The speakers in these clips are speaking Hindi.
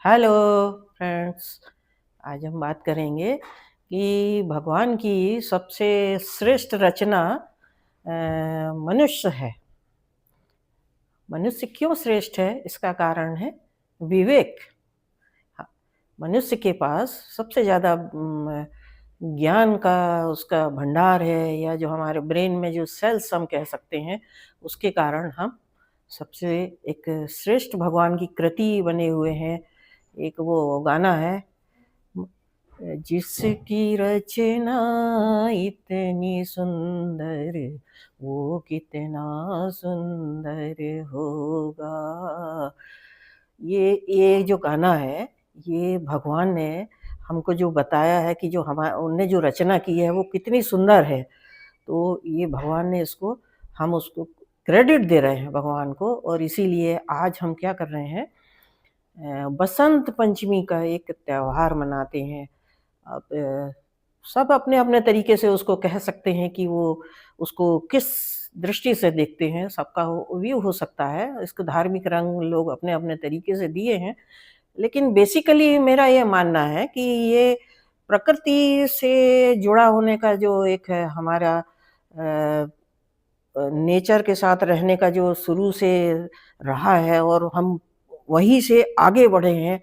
Hello friends. आज हम बात करेंगे कि भगवान की सबसे श्रेष्ठ रचना मनुष्य है। मनुष्य क्यों श्रेष्ठ है? इसका कारण है विवेक। हाँ, मनुष्य के पास सबसे ज़्यादा ज्ञान का उसका भंडार है, या जो हमारे ब्रेन में जो सेल्स हम कह सकते हैं, उसके कारण हम सबसे एक श्रेष्ठ भगवान की कृति बने हुए हैं। एक वो गाना है, जिसकी रचना इतनी सुंदर, वो कितना सुंदर होगा। ये जो गाना है, ये भगवान ने हमको जो बताया है कि जो हमा उनने जो रचना की है वो कितनी सुंदर है। तो ये भगवान ने इसको, हम उसको क्रेडिट दे रहे हैं भगवान को, और इसीलिए आज हम क्या कर रहे हैं, बसंत पंचमी का एक त्योहार मनाते हैं। अब सब अपने-अपने तरीके से उसको कह सकते हैं कि वो उसको किस दृष्टि से देखते हैं, सबका व्यू हो सकता है। इसको धार्मिक रंग लोग अपने-अपने तरीके से दिए हैं। लेकिन बेसिकली मेरा ये मानना है कि ये प्रकृति से जुड़ा होने का जो एक है हमारा, नेचर के साथ रहने का जो शुरू से रहा है, और हम वहीं से आगे बढ़े हैं।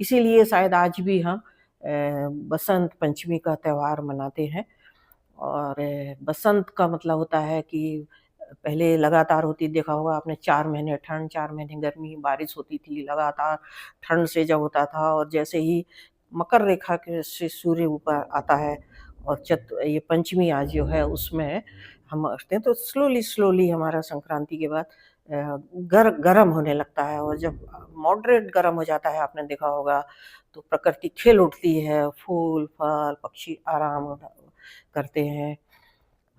इसीलिए शायद आज भी हम बसंत पंचमी का त्योहार मनाते हैं। और बसंत का मतलब होता है कि पहले लगातार होती, देखा होगा आपने, 4 महीने ठंड, 4 महीने गर्मी, बारिश होती थी लगातार। ठंड से जब होता था, और जैसे ही मकर रेखा के से सूर्य ऊपर आता है, और ये पंचमी आज जो है उसमें हम उठते हैं, तो स्लोली हमारा संक्रांति के बाद गरम होने लगता है। और जब मॉडरेट गरम हो जाता है, आपने देखा होगा, तो प्रकृति खिल उठती है, फूल फल पक्षी आराम करते हैं।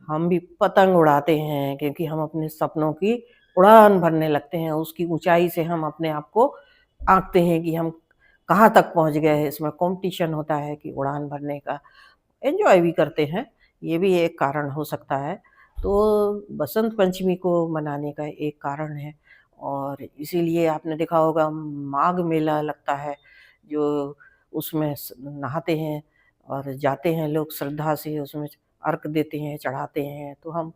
हम भी पतंग उड़ाते हैं, क्योंकि हम अपने सपनों की उड़ान भरने लगते हैं। उसकी ऊंचाई से हम अपने आप को आंकते हैं कि हम कहाँ तक पहुंच गए हैं। इसमें कंपटीशन होता है कि उड़ान भरने का, एन्जॉय भी करते हैं। ये भी एक कारण हो सकता है। तो बसंत पंचमी को मनाने का एक कारण है। और इसीलिए आपने देखा होगा, माघ मेला लगता है, जो उसमें नहाते हैं और जाते हैं लोग श्रद्धा से, उसमें अर्घ देते हैं, चढ़ाते हैं। तो हम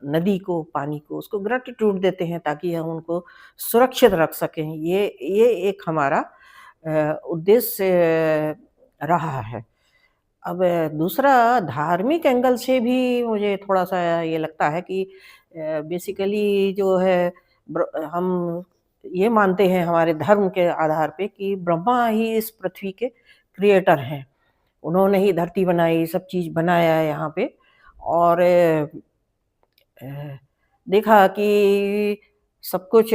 नदी को, पानी को, उसको ग्रैटिट्यूड देते हैं, ताकि हम उनको सुरक्षित रख सकें। ये एक हमारा उद्देश्य रहा है। अब दूसरा, धार्मिक एंगल से भी मुझे थोड़ा-सा ये लगता है कि बेसिकली जो है, हम ये मानते हैं हमारे धर्म के आधार पे कि ब्रह्मा ही इस पृथ्वी के क्रिएटर हैं। उन्होंने ही धरती बनाई, सब चीज़ बनाया है यहाँ पे। और अ, देखा कि सब कुछ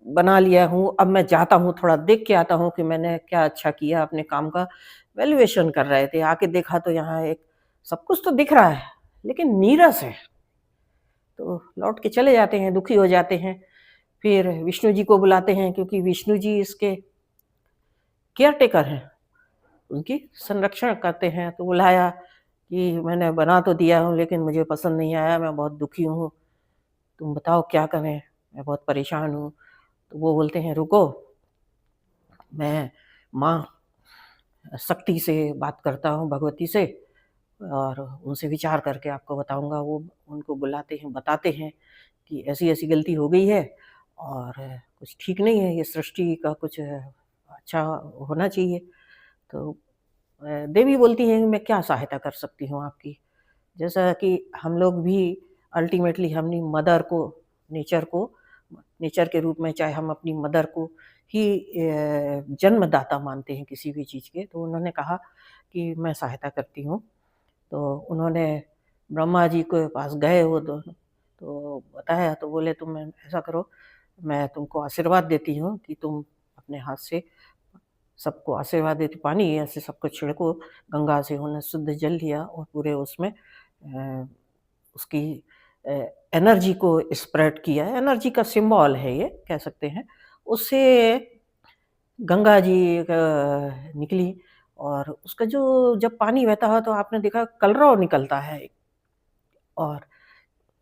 बना लिया हूँ, अब मैं जाता हूँ, थोड़ा देख के आता हूँ कि मैंने क्या अच्छा किया, अपने काम का वैल्यूएशन कर रहे थे। आके देखा तो यहाँ एक सब कुछ तो दिख रहा है, लेकिन नीरस है। तो लौट के चले जाते हैं, दुखी हो जाते हैं। फिर विष्णु जी को बुलाते हैं, क्योंकि विष्णु जी इसके केयरटेकर हैं, उनकी संरक्षण करते हैं। तो बुलाया कि मैंने बना तो दिया हूँ, लेकिन मुझे पसंद नहीं आया, मैं बहुत दुखी हूँ, तुम बताओ क्या करें? मैं बहुत परेशान हूँ। तो वो बोलते हैं, रुको, मैं माँ शक्ति से बात करता हूँ, भगवती से, और उनसे विचार करके आपको बताऊँगा। वो उनको बुलाते हैं, बताते हैं कि ऐसी-ऐसी गलती हो गई है, और कुछ ठीक नहीं है, ये सृष्टि का कुछ अच्छा होना चाहिए। तो देवी बोलती हैं, मैं क्या सहायता कर सकती हूँ आपकी? जैसा कि हम लोग भी अल्टीमेटली हमने मदर को, नेचर को, नेचर के रूप में, चाहे हम अपनी मदर को ही जन्मदाता मानते हैं किसी भी चीज़ के। तो उन्होंने कहा कि मैं सहायता करती हूँ। तो उन्होंने ब्रह्मा जी के पास गए वो दोनों, तो बताया, तो बोले, तुम ऐसा करो, मैं तुमको आशीर्वाद देती हूँ कि तुम अपने हाथ से सबको आशीर्वाद देती, पानी ऐसे सबको छिड़को गंगा से। उन्होंने शुद्ध जल लिया, और पूरे उसमें उसकी अ, एनर्जी को स्प्रेड किया। एनर्जी का सिंबल है ये, कह सकते हैं। उससे गंगा जी निकली, और उसका जो जब पानी बहता है, तो आपने देखा कलरव निकलता है, और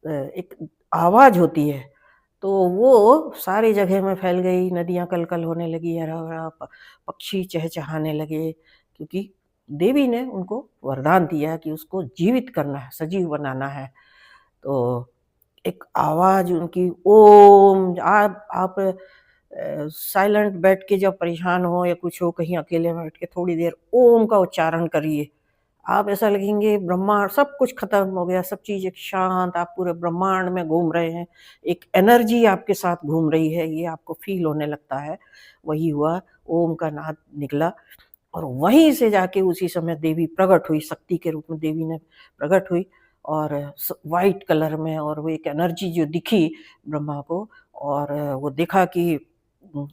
एक आवाज़ होती है। तो वो सारी जगह में फैल गई, नदियाँ कलकल होने लगी, हरा-भरा पक्षी चहचहाने लगे, क्योंकि देवी ने उनको वरदान दिया कि उसको जीवित करना है, सजीव बनाना है। तो एक आवाज़ उनकी ओम आप साइलेंट बैठ के जब परेशान हो या कुछ हो, कहीं अकेले में बैठ के थोड़ी देर ओम का उच्चारण करिए। आप ऐसा लगेंगे ब्रह्मांड सब कुछ खत्म हो गया, सब चीज़ एक शांत, आप पूरे ब्रह्मांड में घूम रहे हैं। एक एनर्जी आपके साथ घूम रही है, ये आपको फ़ील होने लगता है। वही हुआ, ओम का नाद निकला और वहीं से जाके उसी समय देवी प्रकट हुई, शक्ति के रूप में देवी ने प्रकट हुई और व्हाइट कलर में, और वो एक एनर्जी जो दिखी ब्रह्मा को, और वो देखा कि उम,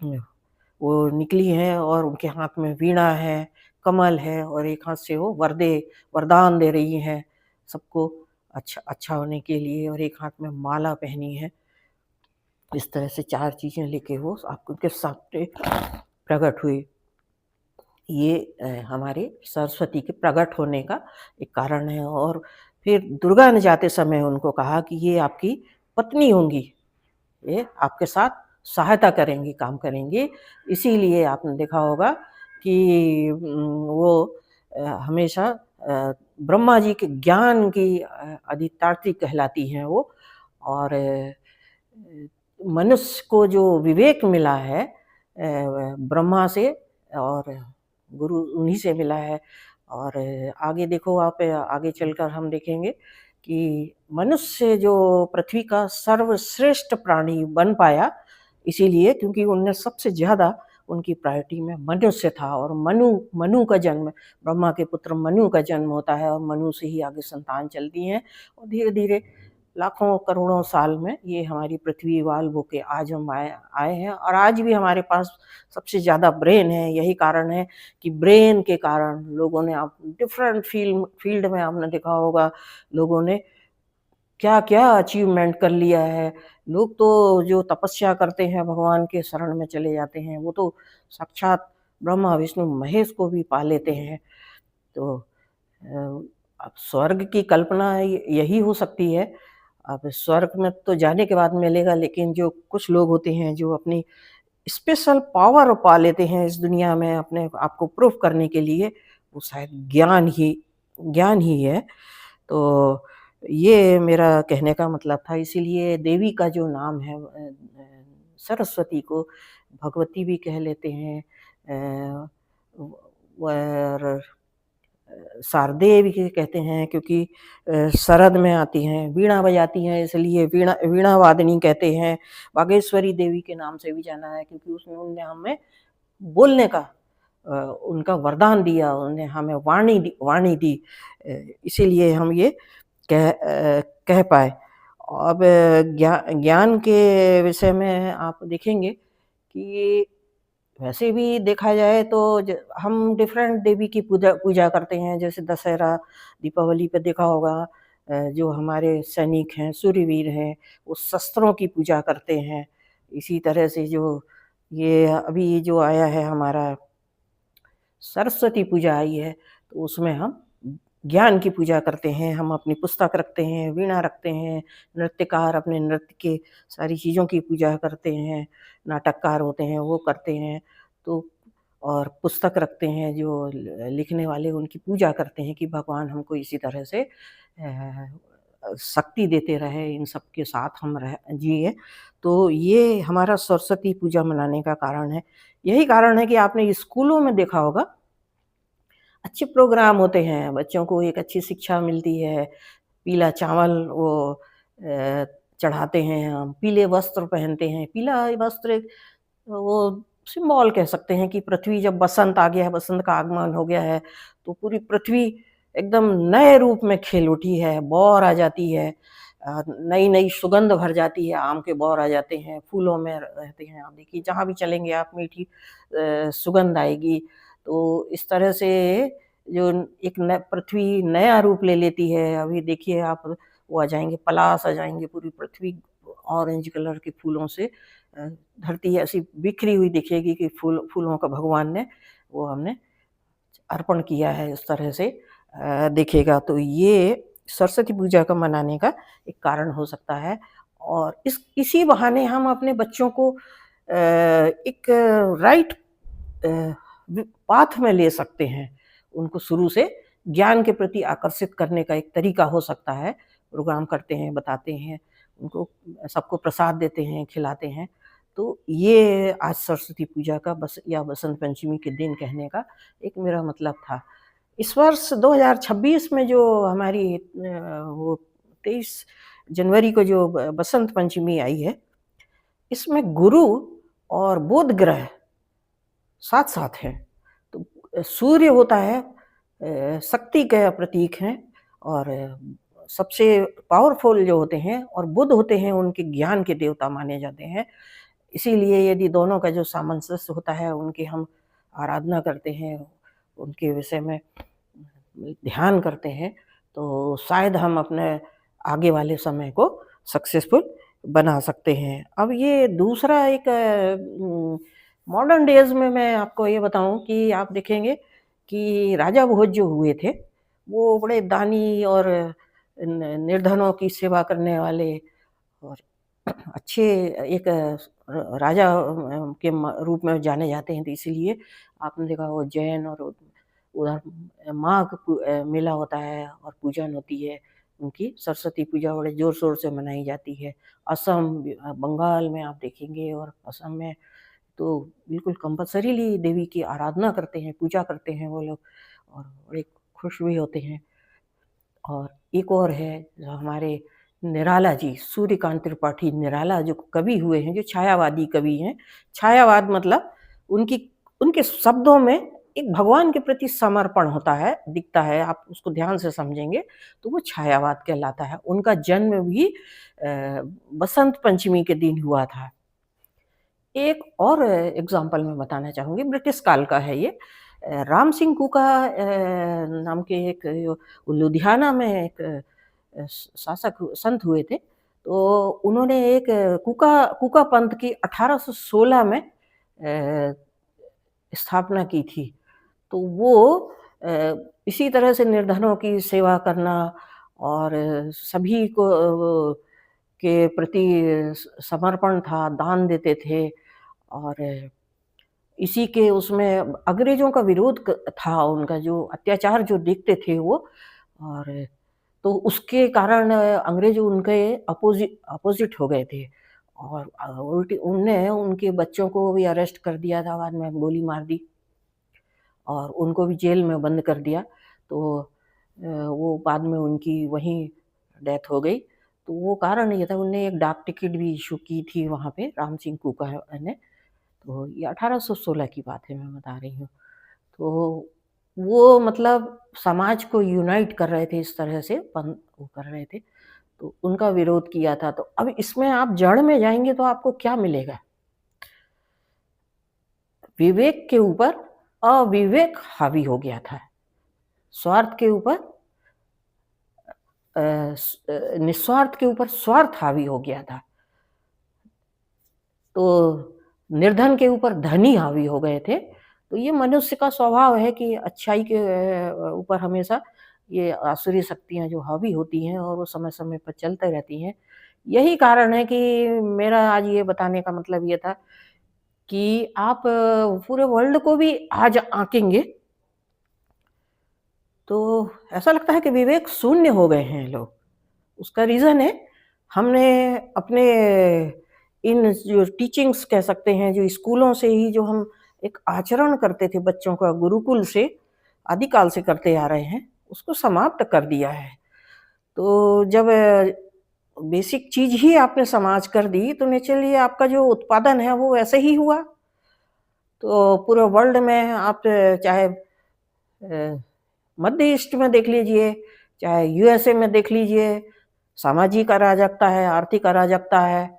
वो निकली हैं और उनके हाथ में वीणा है, कमल है और एक हाथ से वो वरदान दे रही हैं सबको अच्छा अच्छा होने के लिए, और एक हाथ में माला पहनी है। इस तरह से 4 चीज़ें लेके वो आपको उनके सामने प्रकट हुई। ये हमारे सरस्वती के प्रकट होने का एक कारण है। और फिर दुर्गा ने जाते समय उनको कहा कि ये आपकी पत्नी होंगी, ये आपके साथ सहायता करेंगी, काम करेंगी। इसीलिए आपने देखा होगा कि वो हमेशा ब्रह्मा जी के ज्ञान की अधिष्ठात्री कहलाती हैं वो। और मनुष्य को जो विवेक मिला है ब्रह्मा से, और गुरु उन्हीं से मिला है। और आगे देखो आप, आगे चलकर हम देखेंगे कि मनुष्य जो पृथ्वी का सर्वश्रेष्ठ प्राणी बन पाया, इसीलिए क्योंकि उनने सबसे ज़्यादा उनकी प्रायोरिटी में मनुष्य था। और मनु मनु का जन्म, ब्रह्मा के पुत्र मनु का जन्म होता है और मनु से ही आगे संतान चलती हैं, और धीरे-धीरे लाखों करोड़ों साल में ये हमारी पृथ्वी इवॉल्व होके आज हम आए आए हैं। और आज भी हमारे पास सबसे ज़्यादा ब्रेन है। यही कारण है कि ब्रेन के कारण लोगों ने, आप डिफरेंट फील्ड में आपने देखा होगा, लोगों ने क्या-क्या अचीवमेंट कर लिया है। लोग तो जो तपस्या करते हैं, भगवान के शरण में चले जाते हैं, वो तो साक्षात ब्रह्मा, विष्णु, महेश को भी पा लेते हैं। तो अब स्वर्ग की कल्पना यही हो सकती है। अब स्वर्ग में तो जाने के बाद मिलेगा, लेकिन जो कुछ लोग होते हैं जो अपनी स्पेशल पावर पा लेते हैं इस दुनिया में अपने आप को प्रूव करने के लिए, वो शायद ज्ञान ही है। तो ये मेरा कहने का मतलब था। इसीलिए देवी का जो नाम है सरस्वती को भगवती भी कह लेते हैं, अ, और शारदेय भी कहते हैं, क्योंकि शरद में आती हैं, वीणा बजाती हैं, इसलिए वीणा वादिनी कहते हैं। बागेश्वरी देवी के नाम से भी जाना है, क्योंकि उसने उन्होंने हमें बोलने का उनका वरदान दिया, उन्होंने हमें वाणी दी। इसीलिए हम ये कह पाए। अब ज्ञान के विषय में आप देखेंगे कि वैसे भी देखा जाए तो हम डिफरेंट देवी की पूजा पूजा करते हैं। जैसे दशहरा, दीपावली पे देखा होगा, जो हमारे सैनिक हैं, सूर्यवीर हैं, वो शस्त्रों की पूजा करते हैं। इसी तरह से जो ये अभी जो आया है हमारा सरस्वती पूजा आई है, तो उसमें हम ज्ञान की पूजा करते हैं। हम अपनी पुस्तक रखते हैं, वीणा रखते हैं, नृत्यकार अपने नृत्य की सारी चीज़ों की पूजा करते हैं, नाटककार होते हैं वो करते हैं। तो और पुस्तक रखते हैं जो लिखने वाले, उनकी पूजा करते हैं कि भगवान हमको इसी तरह से शक्ति देते रहे, इन सब के साथ हम रह जिए। तो ये हमारा सरस्वती पूजा मनाने का कारण है। यही कारण है कि आपने स्कूलों में देखा होगा, अच्छे प्रोग्राम होते हैं, बच्चों को एक अच्छी शिक्षा मिलती है। पीला चावल वो चढ़ाते हैं हम, पीले वस्त्र पहनते हैं। पीला वस्त्र एक वो सिम्बॉल कह सकते हैं कि पृथ्वी जब बसंत आ गया है, बसंत का आगमन हो गया है, तो पूरी पृथ्वी एकदम नए रूप में खिल उठी है, बौर आ जाती है। नई-नई सुगंध भर जाती है, आम के बौर आ जाते हैं, फूलों में रहते हैं। आप देखिए जहाँ भी चलेंगे आप, मीठी सुगंध आएगी। तो इस तरह से जो एक पृथ्वी नया रूप ले लेती है। अभी देखिए आप, वो आ जाएँगे, पलाश आ जाएँगे, पूरी पृथ्वी ऑरेंज कलर के फूलों से धरती ऐसी बिखरी हुई दिखेगी कि फूलों का भगवान ने वो हमने अर्पण किया है, इस तरह से दिखेगा। तो ये सरस्वती पूजा का मनाने का एक कारण हो सकता है। और इसी बहाने हम अपने बच्चों को एक राइट पाथ में ले सकते हैं। उनको शुरू से ज्ञान के प्रति आकर्षित करने का एक तरीका हो सकता है। प्रोग्राम करते हैं, बताते हैं, उनको सबको प्रसाद देते हैं, खिलाते हैं। तो ये आज सरस्वती पूजा का या बसंत पंचमी के दिन कहने का एक मेरा मतलब था। इस वर्ष 2026 में जो हमारी वो 23 जनवरी को जो बसंत पंचमी आई है, इसमें गुरु और बुध ग्रह साथ-साथ हैं। तो सूर्य होता है शक्ति का प्रतीक है और सबसे पावरफुल जो होते हैं, और बुध होते हैं उनके ज्ञान के देवता माने जाते हैं। इसीलिए यदि दोनों का जो सामंजस्य होता है, उनकी हम आराधना करते हैं, उनके विषय में ध्यान करते हैं, तो शायद हम अपने आगे वाले समय को सक्सेसफुल बना सकते हैं। अब ये दूसरा एक मॉडर्न डेज़ में मैं आपको ये बताऊँ कि आप देखेंगे कि राजा भोज जो हुए थे, वो बड़े दानी और निर्धनों की सेवा करने वाले और अच्छे एक राजा के रूप में जाने जाते हैं। तो इसीलिए आपने देखा वो जैन और उधर माघ मेला होता है और पूजन होती है उनकी। सरस्वती पूजा बड़े ज़ोर-शोर से मनाई जाती है। असम, बंगाल में आप देखेंगे और असम में तो बिल्कुल कंपल्सरीली देवी की आराधना करते हैं, पूजा करते हैं वो लोग और बड़े खुश भी होते हैं। और एक और है जो हमारे निराला जी, सूर्यकांत त्रिपाठी निराला जो कवि हुए हैं, जो छायावादी कवि हैं। छायावाद मतलब उनके शब्दों में एक भगवान के प्रति समर्पण होता है, दिखता है, आप उसको ध्यान से समझेंगे तो वो छायावाद कहलाता है। उनका जन्म भी बसंत पंचमी के दिन हुआ था। एक और एग्ज़ाम्पल मैं बताना चाहूँगी, ब्रिटिश काल का है ये। राम सिंह कूका नाम के एक लुधियाना में एक शासक संत हुए थे। तो उन्होंने एक कूका पंथ की 1816 में स्थापना की थी। तो वो इसी तरह से निर्धनों की सेवा करना और सभी को के प्रति समर्पण था, दान देते थे और इसी के उसमें अंग्रेज़ों का विरोध था, उनका जो अत्याचार जो देखते थे वो। और तो उसके कारण अंग्रेज़ उनके अपोज़िट हो गए थे और उल्टी उनने उनके बच्चों को भी अरेस्ट कर दिया था, बाद में गोली मार दी और उनको भी जेल में बंद कर दिया। तो वो बाद में उनकी वहीं डेथ हो गई। तो वो कारण ये था, उन्होंने एक डाक टिकट भी इश्यू की थी वहाँ पे राम सिंह कूका ने। तो ये 1816 की बात है मैं बता रही हूँ। तो वो मतलब समाज को यूनाइट कर रहे थे इस तरह से वो कर रहे थे, तो उनका विरोध किया था। तो अब इसमें आप जड़ में जाएँगे तो आपको क्या मिलेगा? विवेक के ऊपर अविवेक हावी हो गया था। स्वार्थ के ऊपर निस्वार्थ के ऊपर स्वार्थ हावी हो गया था। तो निर्धन के ऊपर धनी हावी हो गए थे। तो ये मनुष्य का स्वभाव है कि अच्छाई के ऊपर हमेशा ये आसुरी शक्तियाँ जो हावी होती हैं और वो समय-समय पर चलते रहती हैं। यही कारण है कि मेरा आज ये बताने का मतलब ये था कि आप पूरे वर्ल्ड को भी आज आँकेंगे, तो ऐसा लगता है कि विवेक शून्य हो गए हैं लोग। उसका रीज़न है, हमने अपने इन जो टीचिंग्स कह सकते हैं, जो स्कूलों से ही जो हम एक आचरण करते थे बच्चों का गुरुकुल से, आदिकाल से करते आ रहे हैं, उसको समाप्त कर दिया है। तो जब बेसिक चीज़ ही आपने समाज कर दी, तो नेचुरली आपका जो उत्पादन है, वो वैसे ही हुआ। तो पूरे वर्ल्ड में आप चाहे मध्य ईस्ट में देख लीजिए, चाहे यूएसए में देख लीजिए, सामाजिक अराजकता है, आर्थिक अराजकता है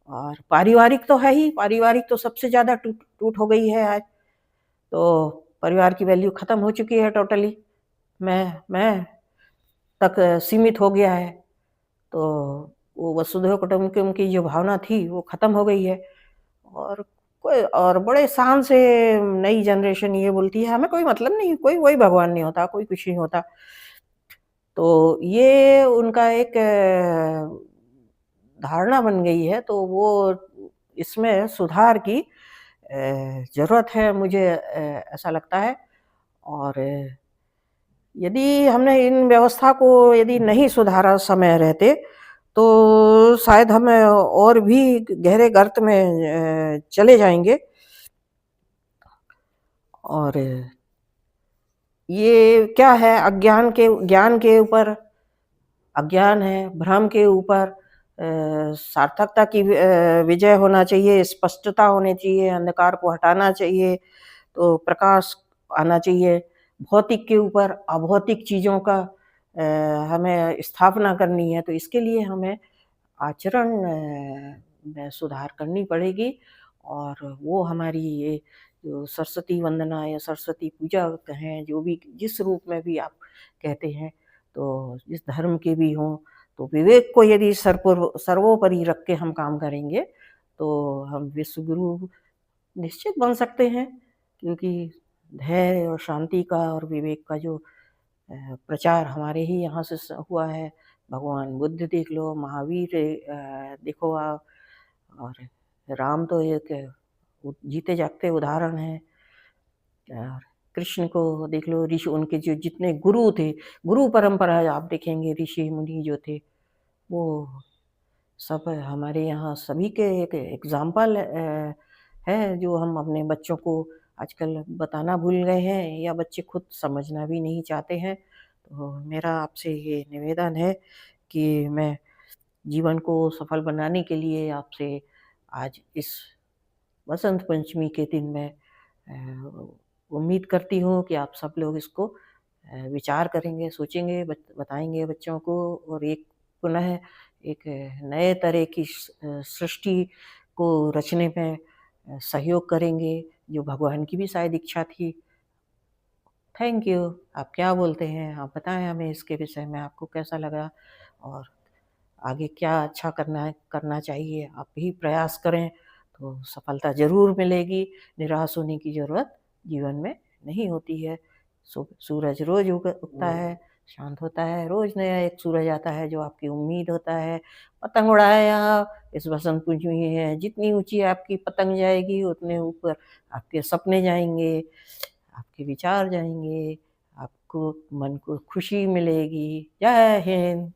और पारिवारिक तो है ही, पारिवारिक तो सबसे ज़्यादा टूट टूट हो गई है आज। तो परिवार की वैल्यू ख़त्म हो चुकी है टोटली। मैं तक सीमित हो गया है। तो वो वसुधैव कुटुम्बकम की जो भावना थी, वो ख़त्म हो गई है और और बड़े शान से नई जनरेशन ये बोलती है, हमें कोई मतलब नहीं, कोई वही भगवान नहीं होता, कोई कुछ नहीं होता। तो ये उनका एक धारणा बन गई है, तो वो इसमें सुधार की ज़रूरत है, मुझे ऐसा लगता है। और यदि हमने इन व्यवस्था को यदि नहीं सुधारा समय रहते, तो शायद हम और भी गहरे गर्त में चले जाएँगे। और ये क्या है, ज्ञान के ऊपर अज्ञान है, भ्रम के ऊपर सार्थकता की विजय होना चाहिए, स्पष्टता होनी चाहिए, अंधकार को हटाना चाहिए, तो प्रकाश आना चाहिए। भौतिक के ऊपर अभौतिक चीज़ों का हमें स्थापना करनी है, तो इसके लिए हमें आचरण में सुधार करनी पड़ेगी। और वो हमारी ये जो सरस्वती वंदना या सरस्वती पूजा कहें, जो भी जिस रूप में भी आप कहते हैं, तो जिस धर्म के भी हों, तो विवेक को यदि सर्वोपरि रख के हम काम करेंगे, तो हम विश्वगुरु निश्चित बन सकते हैं। क्योंकि धैर्य और शांति का और विवेक का जो प्रचार हमारे ही यहाँ से हुआ है। भगवान बुद्ध देख लो, महावीर देखो आप, और राम तो एक जीते जागते उदाहरण हैं। और कृष्ण को देख लो, ऋषि उनके जो जितने गुरु थे, गुरु परंपरा आप देखेंगे, ऋषि मुनि जो थे, वो सब हमारे यहाँ सभी के एक एग्जाम्पल है, जो हम अपने बच्चों को आजकल बताना भूल गए हैं, या बच्चे खुद समझना भी नहीं चाहते हैं। तो मेरा आपसे ये निवेदन है कि मैं जीवन को सफल बनाने के लिए आपसे आज इस वसंत पंचमी के दिन मैं उम्मीद करती हूँ कि आप सब लोग इसको विचार करेंगे, सोचेंगे, बताएँगे बच्चों को, और एक पुनः एक नए तरह की सृष्टि को रचने में सहयोग करेंगे, जो भगवान की भी शायद इच्छा थी। Thank you. आप क्या बोलते हैं? आप बताएँ हमें इसके विषय में, आपको कैसा लगा? और आगे क्या अच्छा करना चाहिए? आप भी प्रयास करें, तो सफलता ज़रूर मिलेगी। निराश होने की ज़रूरत जीवन में नहीं होती है। सूरज रोज़ उगता है, शांत होता है, रोज़ नया एक सूरज आता है जो आपकी उम्मीद होता है। पतंग उड़ाएँ आप, इस वसंत पंचमी है, जितनी ऊँची आपकी पतंग जाएगी, उतने ऊपर आपके सपने जाएँगे, आपके विचार जाएँगे, आपको मन को खुशी मिलेगी। जय हिंद।